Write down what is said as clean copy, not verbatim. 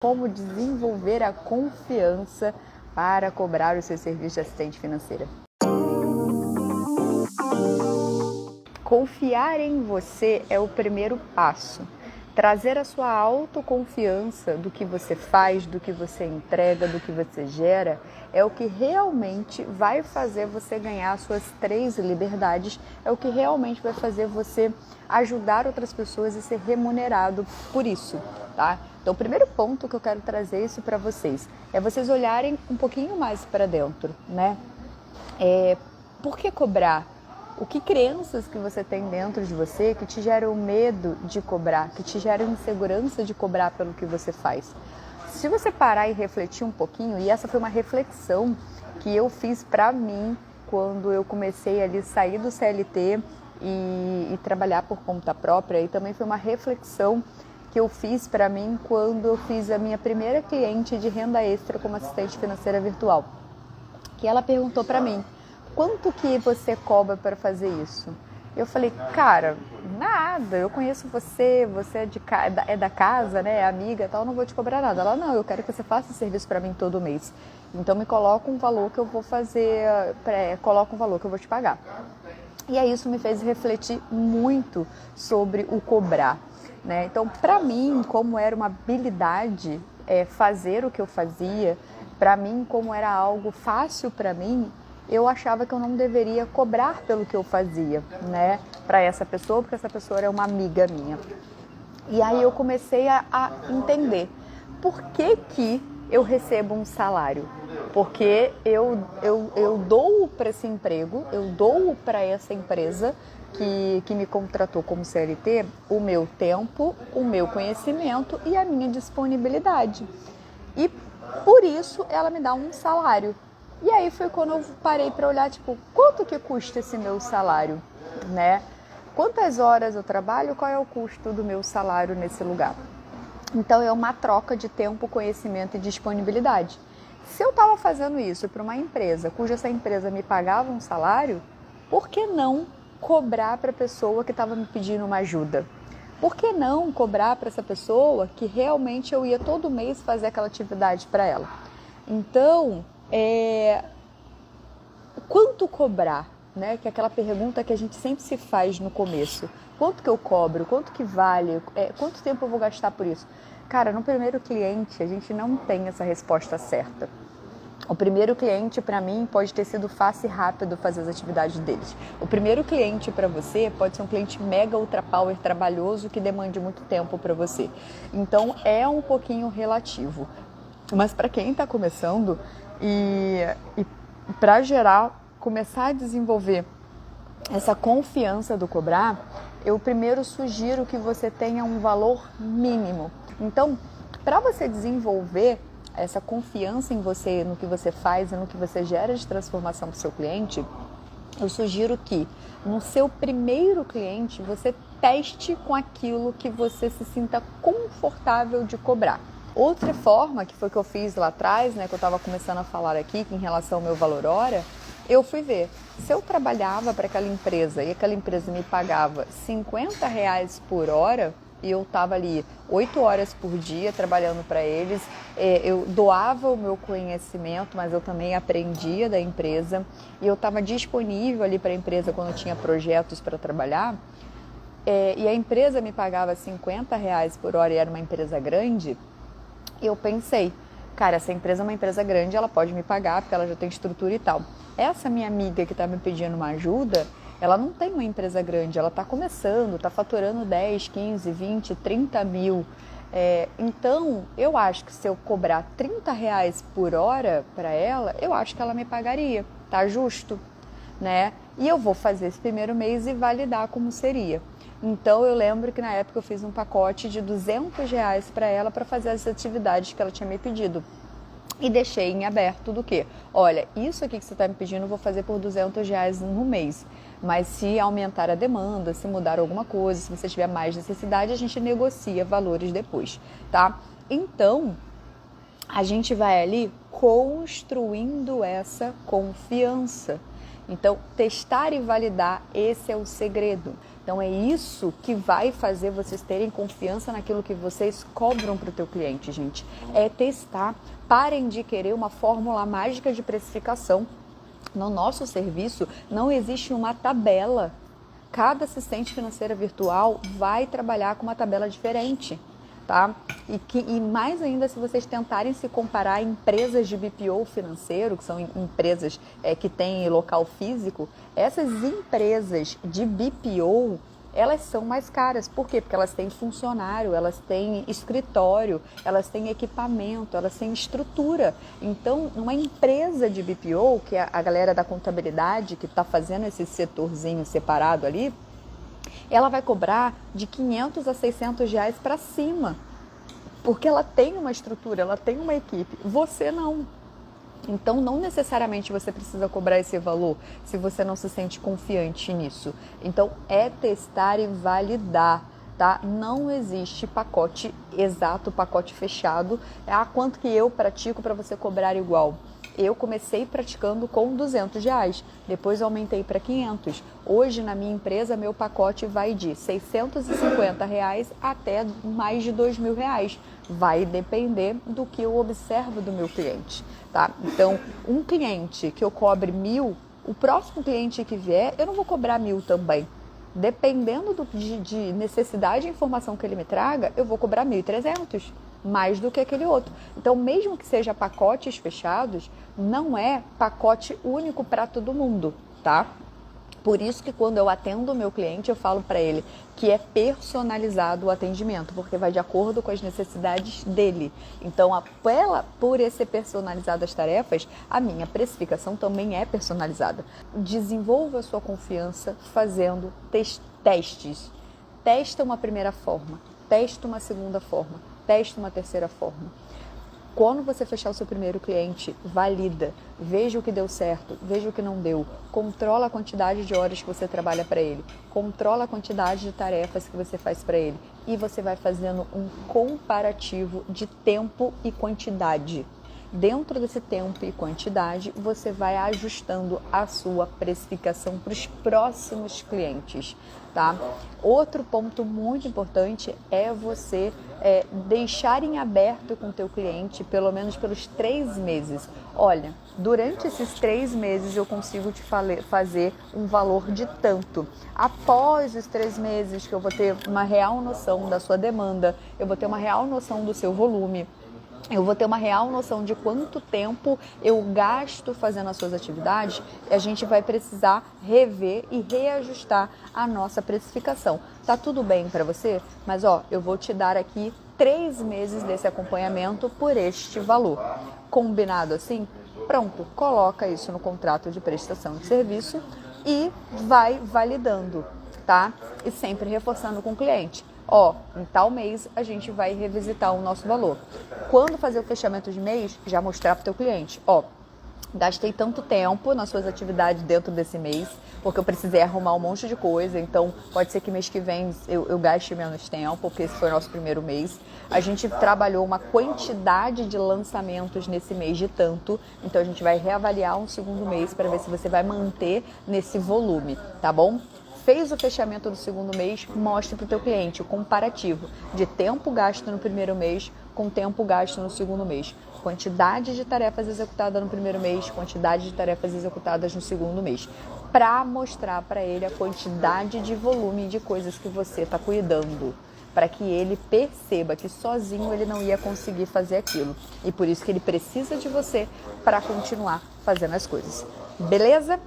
Como desenvolver a confiança para cobrar o seu serviço de assistente financeira. Confiar em você é o primeiro passo. Trazer a sua autoconfiança do que você faz, do que você entrega, do que você gera, é o que realmente vai fazer você ganhar as suas 3 liberdades, é o que realmente vai fazer você ajudar outras pessoas e ser remunerado por isso, tá? Então, o primeiro ponto que eu quero trazer isso para vocês é vocês olharem um pouquinho mais para dentro, né? Por que cobrar? O que crenças que você tem dentro de você que te geram medo de cobrar, que te geram insegurança de cobrar pelo que você faz? Se você parar e refletir um pouquinho, e essa foi uma reflexão que eu fiz para mim quando eu comecei ali sair do CLT e trabalhar por conta própria, e também foi uma reflexão que eu fiz para mim quando eu fiz a minha primeira cliente de renda extra como assistente financeira virtual. Que ela perguntou para mim: quanto que você cobra para fazer isso? Eu falei: cara, nada, eu conheço você, você é da casa, né, é amiga e tal, não vou te cobrar nada. Ela: não, eu quero que você faça serviço para mim todo mês. Então me coloca um valor que eu vou fazer, coloca um valor que eu vou te pagar. E aí isso me fez refletir muito sobre o cobrar, né? Então, para mim, como era uma habilidade fazer o que eu fazia, para mim, como era algo fácil para mim, eu achava que eu não deveria cobrar pelo que eu fazia, né, para essa pessoa, porque essa pessoa era uma amiga minha. E aí eu comecei a entender por que eu recebo um salário. Porque eu dou para esse emprego, eu dou para essa empresa que me contratou como CLT o meu tempo, o meu conhecimento e a minha disponibilidade. E por isso ela me dá um salário. E aí foi quando eu parei para olhar, tipo, quanto que custa esse meu salário, né? Quantas horas eu trabalho, qual é o custo do meu salário nesse lugar? Então é uma troca de tempo, conhecimento e disponibilidade. Se eu estava fazendo isso para uma empresa, cuja essa empresa me pagava um salário, por que não cobrar para a pessoa que estava me pedindo uma ajuda? Por que não cobrar para essa pessoa que realmente eu ia todo mês fazer aquela atividade para ela? Então, quanto cobrar, né? Que é aquela pergunta que a gente sempre se faz no começo. Quanto que eu cobro? Quanto que vale? Quanto tempo eu vou gastar por isso? Cara, no primeiro cliente a gente não tem essa resposta certa. O primeiro cliente para mim pode ter sido fácil e rápido fazer as atividades deles. O primeiro cliente para você pode ser um cliente mega ultra power trabalhoso que demande muito tempo para você. Então é um pouquinho relativo. Mas para quem está começando e para começar a desenvolver essa confiança do cobrar, eu primeiro sugiro que você tenha um valor mínimo. Então, para você desenvolver essa confiança em você, no que você faz e no que você gera de transformação para o seu cliente, eu sugiro que no seu primeiro cliente você teste com aquilo que você se sinta confortável de cobrar. Outra forma, que foi o que eu fiz lá atrás, né, que eu estava começando a falar aqui, em relação ao meu valor hora, eu fui ver, se eu trabalhava para aquela empresa e aquela empresa me pagava R$50 por hora, e eu estava ali 8 horas por dia trabalhando para eles, eu doava o meu conhecimento, mas eu também aprendia da empresa, e eu estava disponível ali para a empresa quando eu tinha projetos para trabalhar, e a empresa me pagava R$50 por hora e era uma empresa grande, eu pensei, cara, essa empresa é uma empresa grande, ela pode me pagar porque ela já tem estrutura e tal. Essa minha amiga que está me pedindo uma ajuda, ela não tem uma empresa grande, ela está começando, está faturando 10, 15, 20, 30 mil. Então, eu acho que se eu cobrar R$30 por hora para ela, eu acho que ela me pagaria, tá justo, né? E eu vou fazer esse primeiro mês e validar como seria. Então, eu lembro que na época eu fiz um pacote de R$200 para ela para fazer as atividades que ela tinha me pedido. E deixei em aberto do que? Olha, isso aqui que você está me pedindo eu vou fazer por R$200 no mês. Mas se aumentar a demanda, se mudar alguma coisa, se você tiver mais necessidade, a gente negocia valores depois, tá? Então, a gente vai ali construindo essa confiança. Então, testar e validar, esse é o segredo. Então, é isso que vai fazer vocês terem confiança naquilo que vocês cobram para o teu cliente, gente. É testar. Parem de querer uma fórmula mágica de precificação. No nosso serviço, não existe uma tabela. Cada assistente financeira virtual vai trabalhar com uma tabela diferente, tá? E mais ainda, se vocês tentarem se comparar a empresas de BPO financeiro, que são empresas que têm local físico, essas empresas de BPO, elas são mais caras. Por quê? Porque elas têm funcionário, elas têm escritório, elas têm equipamento, elas têm estrutura. Então, uma empresa de BPO, que é a galera da contabilidade que está fazendo esse setorzinho separado ali, ela vai cobrar de R$500 a R$600 para cima. Porque ela tem uma estrutura, ela tem uma equipe. Você não. Então, não necessariamente você precisa cobrar esse valor se você não se sente confiante nisso. Então, é testar e validar, tá? Não existe pacote exato, pacote fechado. Quanto que eu pratico para você cobrar igual? Eu comecei praticando com R$200, depois aumentei para 500. Hoje, na minha empresa, meu pacote vai de R$650 até mais de R$2.000. Vai depender do que eu observo do meu cliente, tá? Então, um cliente que eu cobre 1.000, o próximo cliente que vier, eu não vou cobrar 1.000 também. Dependendo de necessidade e informação que ele me traga, eu vou cobrar 1.300. Mais do que aquele outro. Então, mesmo que seja pacotes fechados, não é pacote único para todo mundo, tá? Por isso que quando eu atendo o meu cliente, eu falo para ele que é personalizado o atendimento, porque vai de acordo com as necessidades dele. Então, por ser personalizado as tarefas, a minha precificação também é personalizada. Desenvolva a sua confiança fazendo testes. Testa uma primeira forma, testa uma segunda forma, testa uma terceira forma. Quando você fechar o seu primeiro cliente, valida, veja o que deu certo, veja o que não deu, controla a quantidade de horas que você trabalha para ele, controla a quantidade de tarefas que você faz para ele e você vai fazendo um comparativo de tempo e quantidade. Dentro desse tempo e quantidade, você vai ajustando a sua precificação para os próximos clientes, tá? Outro ponto muito importante é você deixar em aberto com o teu cliente, pelo menos pelos 3 meses. Olha, durante esses 3 meses eu consigo te fazer um valor de tanto. Após os 3 meses que eu vou ter uma real noção da sua demanda, eu vou ter uma real noção do seu volume, eu vou ter uma real noção de quanto tempo eu gasto fazendo as suas atividades, a gente vai precisar rever e reajustar a nossa precificação. Tá tudo bem para você? Mas eu vou te dar aqui 3 meses desse acompanhamento por este valor. Combinado assim? Pronto, coloca isso no contrato de prestação de serviço e vai validando, tá? E sempre reforçando com o cliente. Em tal mês a gente vai revisitar o nosso valor. Quando fazer o fechamento de mês, já mostrar para o teu cliente, gastei tanto tempo nas suas atividades dentro desse mês, porque eu precisei arrumar um monte de coisa, então pode ser que mês que vem eu gaste menos tempo, porque esse foi o nosso primeiro mês. A gente trabalhou uma quantidade de lançamentos nesse mês de tanto, então a gente vai reavaliar um segundo mês para ver se você vai manter nesse volume, tá bom? Fez o fechamento do segundo mês, mostre para o teu cliente o comparativo de tempo gasto no primeiro mês com tempo gasto no segundo mês. Quantidade de tarefas executadas no primeiro mês, quantidade de tarefas executadas no segundo mês. Para mostrar para ele a quantidade de volume de coisas que você está cuidando. Para que ele perceba que sozinho ele não ia conseguir fazer aquilo. E por isso que ele precisa de você para continuar fazendo as coisas. Beleza?